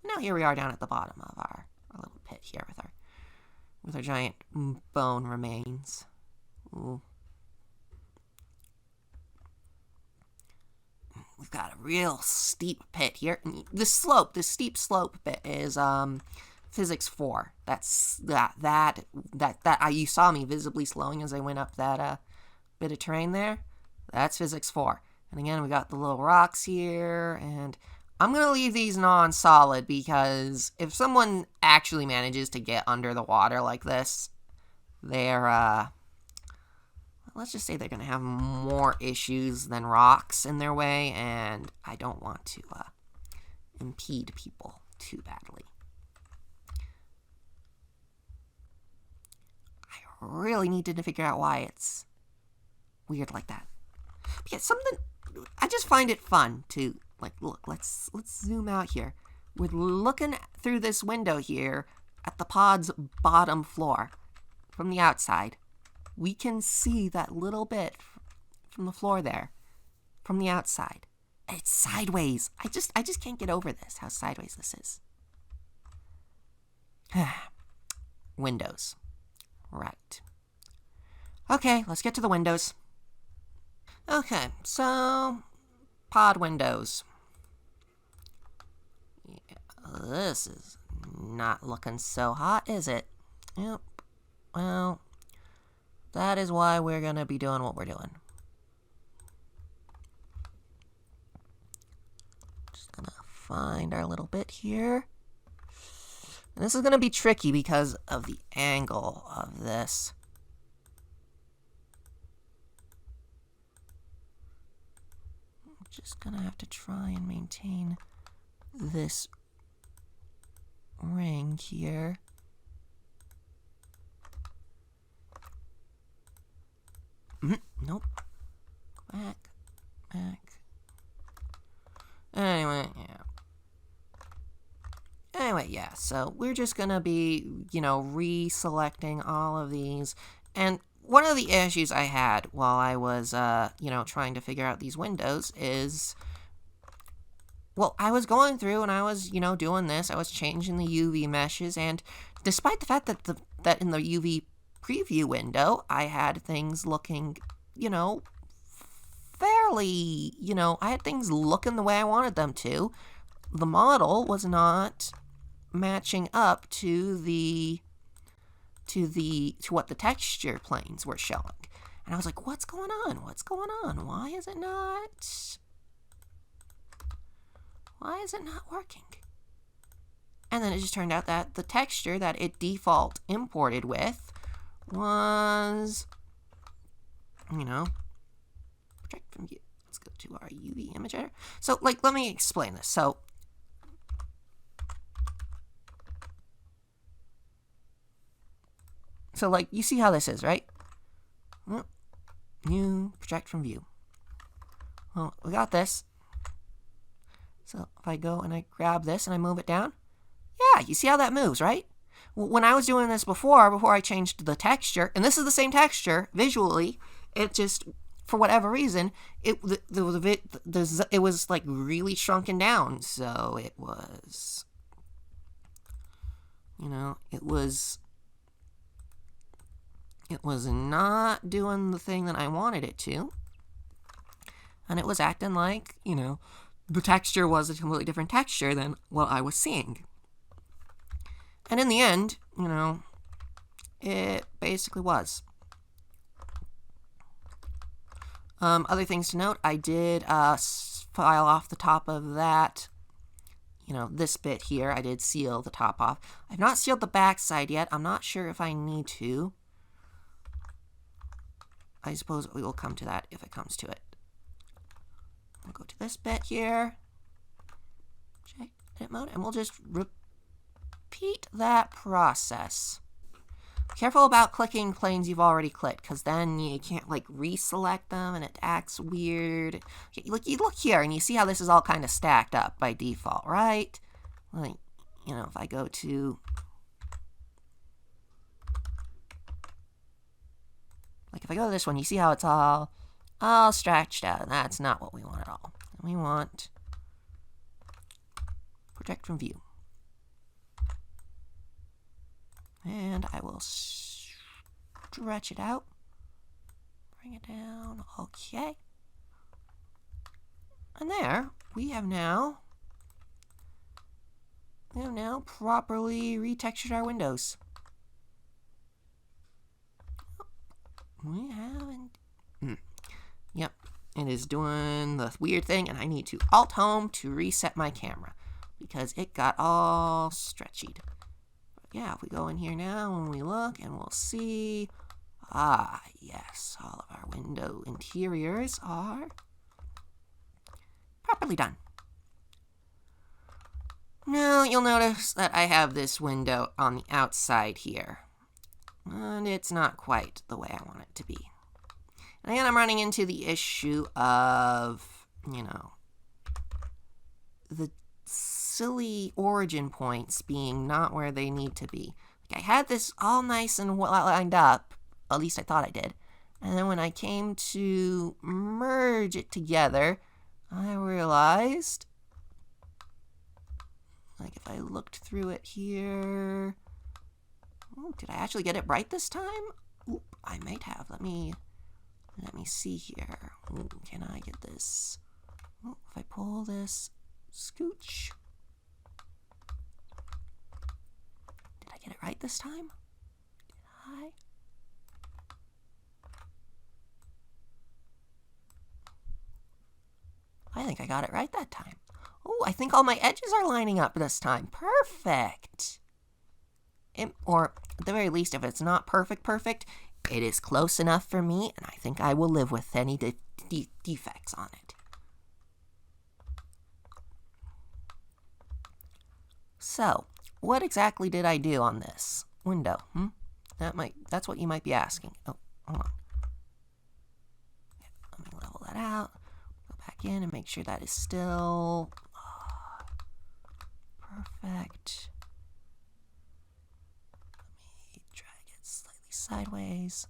Now here we are down at the bottom of our little pit here with our with our giant bone remains. Ooh. We've got a real steep pit here. And this steep slope bit is physics 4. That's you saw me visibly slowing as I went up that bit of terrain there. That's physics 4. And again, we got the little rocks here, and I'm going to leave these non-solid because if someone actually manages to get under the water like this, they're, let's just say they're going to have more issues than rocks in their way, and I don't want to impede people too badly. I really needed to figure out why it's weird like that. But yeah, I just find it fun to, like, look, let's zoom out here. We're looking through this window here at the pod's bottom floor from the outside. We can see that little bit from the floor there, from the outside. And it's sideways. I just can't get over this, how sideways this is. Windows. Right. Okay, let's get to the windows. Okay, so pod windows. Yeah, this is not looking so hot, is it? Yep. Well, that is why we're going to be doing what we're doing. Just going to find our little bit here. And this is going to be tricky because of the angle of this. I'm just going to have to try and maintain this ring here. Nope. Back. Anyway, yeah, so we're just gonna be, reselecting all of these. And one of the issues I had while I was, trying to figure out these windows is, well, I was going through and I was, doing this. I was changing the UV meshes, and despite the fact that in the UV preview window, I had things looking, fairly, I had things looking the way I wanted them to. The model was not matching up to what the texture planes were showing. And I was like, what's going on? Why is it not working? And then it just turned out that the texture that it default imported with was, project from view. Let's go to our UV image editor. So, let me explain this. So, you see how this is, right? New project from view. Well, we got this. So, if I go and I grab this and I move it down, yeah, you see how that moves, right? When I was doing this before I changed the texture, and this is the same texture visually, it just, for whatever reason, it was like really shrunken down. So it was, it was not doing the thing that I wanted it to, and it was acting like, the texture was a completely different texture than what I was seeing. And in the end, it basically was. Other things to note, I did file off the top of that, this bit here. I did seal the top off. I've not sealed the back side yet. I'm not sure if I need to. I suppose we will come to that if it comes to it. We'll go to this bit here. Check edit mode, and we'll just repeat that process. Careful about clicking planes you've already clicked, because then you can't reselect them and it acts weird. You look here and you see how this is all kind of stacked up by default, right? If I go to if I go to this one, you see how it's all stretched out, and that's not what we want at all. We want project from view. And I will stretch it out. Bring it down. Okay. And there, we have now properly retextured our windows. We haven't. Yep, it is doing the weird thing, and I need to Alt-Home to reset my camera because it got all stretched. But yeah, if we go in here now and we look, and we'll see. Ah, yes, all of our window interiors are properly done. Now you'll notice that I have this window on the outside here, and it's not quite the way I want it to be. And again, I'm running into the issue of, the silly origin points being not where they need to be. Like, I had this all nice and well lined up, at least I thought I did, and then when I came to merge it together, I realized, like, if I looked through it here, did I actually get it right this time? Oop, I might have. Let me see here. Ooh, can I get this? Ooh, if I pull this, scooch. Did I get it right this time? Did I? I think I got it right that time. Oh, I think all my edges are lining up this time. Perfect. Or at the very least, if it's not perfect, it is close enough for me, and I think I will live with any defects on it. So, what exactly did I do on this window? That's what you might be asking. Oh, hold on. Let me level that out. Go back in and make sure that is still perfect. Let me drag it slightly sideways.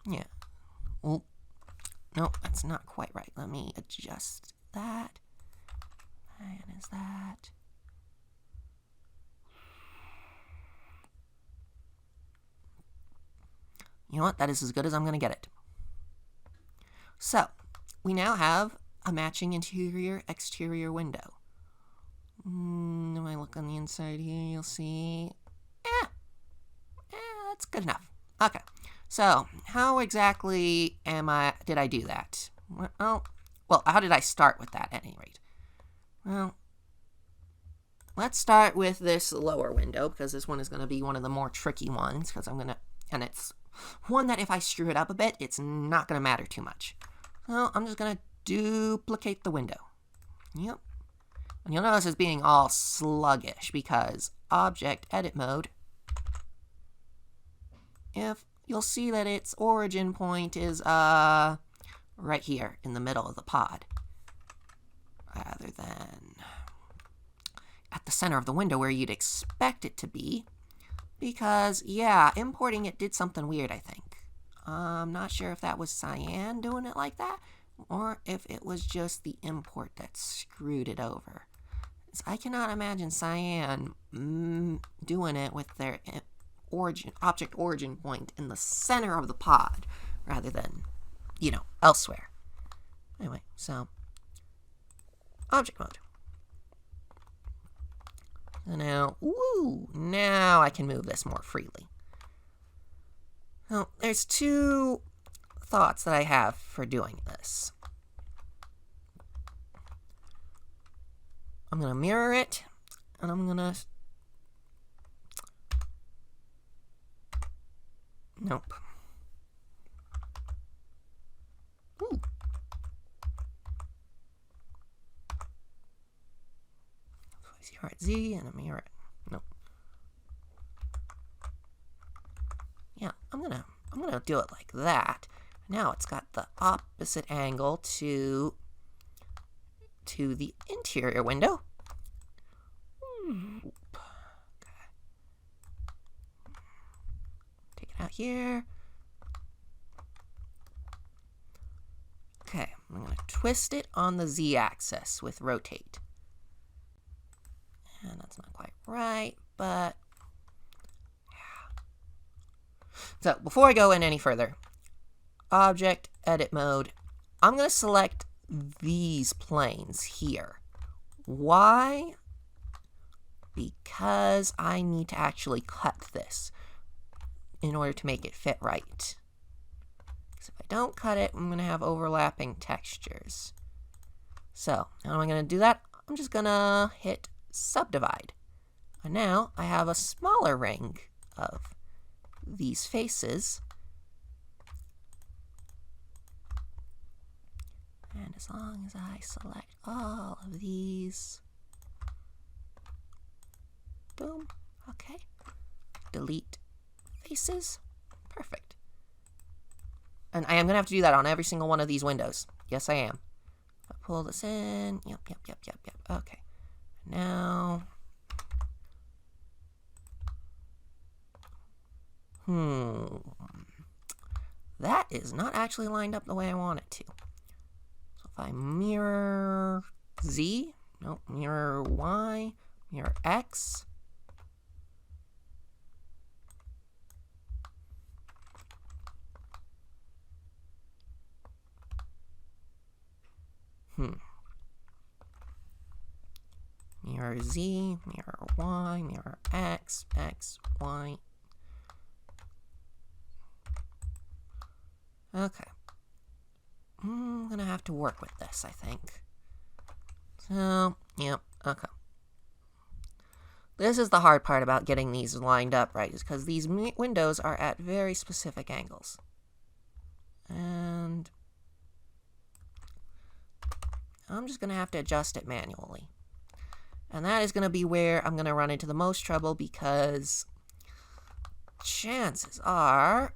Yeah. Oh, no, that's not quite right. Let me adjust that. And is that? You know what? That is as good as I'm going to get it. So, we now have a matching interior-exterior window. When I look on the inside here, you'll see, that's good enough. Okay, so how exactly did I do that? Well, how did I start with that at any rate? Well, let's start with this lower window, because this one is going to be one of the more tricky ones, and it's one that if I screw it up a bit, it's not going to matter too much. So I'm just going to duplicate the window. Yep. And you'll notice it's being all sluggish because object edit mode, if you'll see that its origin point is right here in the middle of the pod, rather than at the center of the window where you'd expect it to be, because yeah, importing it did something weird, I think. I'm not sure if that was Cyan doing it like that, or if it was just the import that screwed it over. I cannot imagine Cyan doing it with their object origin point in the center of the pod, rather than, elsewhere. Anyway, so, object mode. So now I can move this more freely. Now, there's two thoughts that I have for doing this. I'm going to mirror it, and I'm going to... Nope. Ooh. Alright, Z, and a mirror it. Nope. Yeah, I'm gonna do it like that. Now it's got the opposite angle to the interior window. Okay. Take it out here. Okay, I'm going to twist it on the Z-axis with rotate. And that's not quite right, but so before I go in any further, object edit mode, I'm going to select these planes here. Why? Because I need to actually cut this in order to make it fit right. Because if I don't cut it, I'm going to have overlapping textures. So, how am I going to do that? I'm just going to hit subdivide. And now I have a smaller ring of these faces. And as long as I select all of these, boom, okay, delete faces, perfect. And I am going to have to do that on every single one of these windows. Yes, I am. I pull this in, yep, okay. Now, that is not actually lined up the way I want it to. So if I mirror Z, nope, mirror Y, mirror X, mirror Z, mirror Y, mirror X, X, Y. Okay. I'm gonna have to work with this, I think. So, yep, okay. This is the hard part about getting these lined up right, is because these windows are at very specific angles. And I'm just gonna have to adjust it manually. And that is gonna be where I'm gonna run into the most trouble, because chances are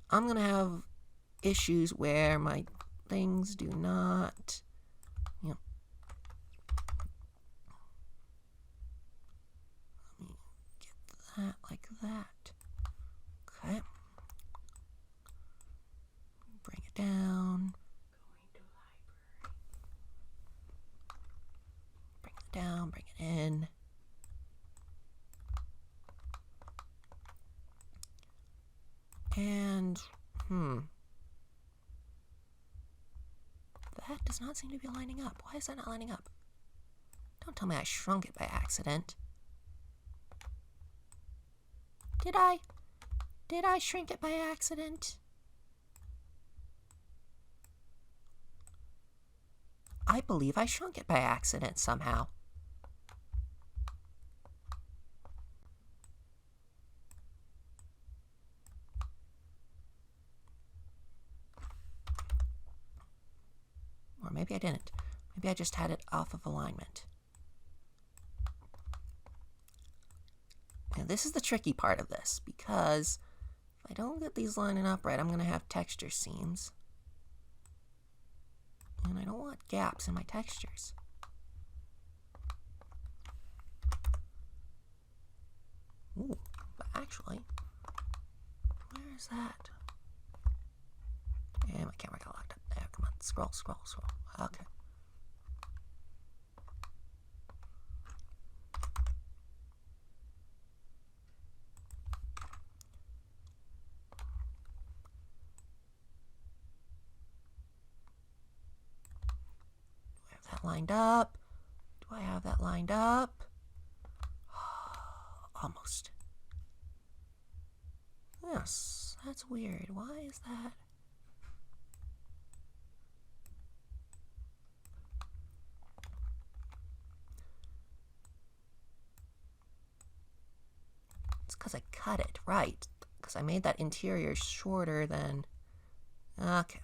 I'm gonna have issues where my things do not, let me get that like that. Okay. Bring it down. Bring it down, bring it in. And, that does not seem to be lining up. Why is that not lining up? Don't tell me I shrunk it by accident. Did I? Did I shrink it by accident? I believe I shrunk it by accident somehow. Or maybe I didn't. Maybe I just had it off of alignment. Now this is the tricky part of this, because if I don't get these lining up right, I'm going to have texture seams. And I don't want gaps in my textures. Ooh, but actually, where is that? And my camera got locked up there. Come on, scroll. Okay. Lined up. Do I have that lined up? Almost. Yes, that's weird. Why is that? It's because I cut it, right? Because I made that interior shorter than... Okay.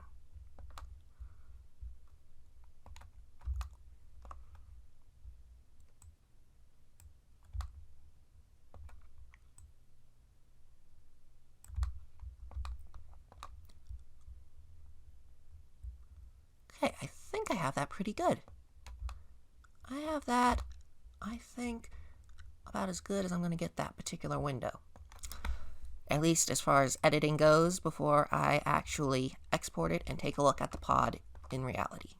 Okay, I think I have that pretty good. I have that, I think, about as good as I'm going to get that particular window. At least as far as editing goes, before I actually export it and take a look at the pod in reality.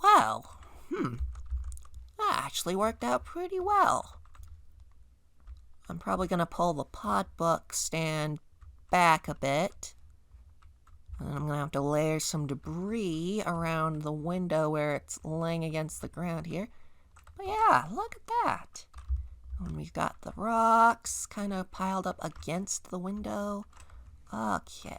Well, That actually worked out pretty well. I'm probably going to pull the pod book stand back a bit. And I'm going to have to layer some debris around the window where it's laying against the ground here. But yeah, look at that. And we've got the rocks kind of piled up against the window. Okay.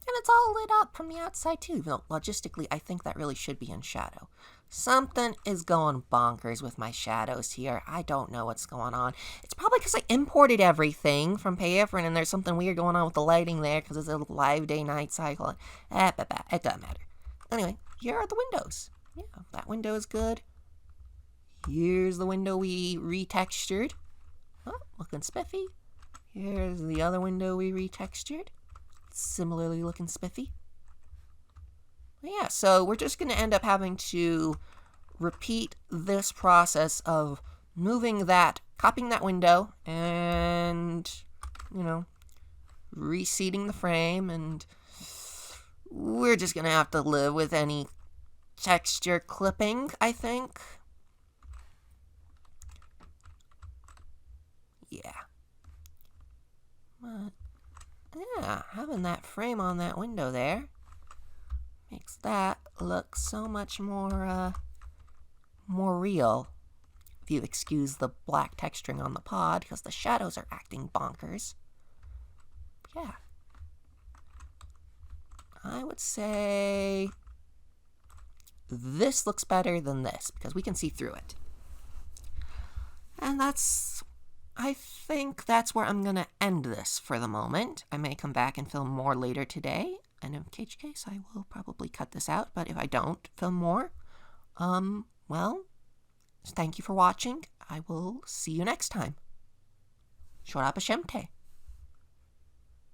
And it's all lit up from the outside too, though logistically I think that really should be in shadow. Something is going bonkers with my shadows here. I don't know what's going on. It's probably because I imported everything from Payafrin and there's something weird going on with the lighting there because it's a live day-night cycle. It doesn't matter. Anyway, here are the windows. Yeah, that window is good. Here's the window we retextured. Oh, looking spiffy. Here's the other window we retextured. Similarly looking spiffy. Yeah, so we're just going to end up having to repeat this process of moving that, copying that window, and, you know, reseating the frame, and we're just going to have to live with any texture clipping, I think. Yeah. But, yeah, having that frame on that window there makes that look so much more real. If you excuse the black texturing on the pod, because the shadows are acting bonkers. But yeah. I would say this looks better than this, because we can see through it. And I think that's where I'm going to end this for the moment. I may come back and film more later today. And in case, I will probably cut this out. But if I don't film more, well, thank you for watching. I will see you next time. Shorab Hashemte.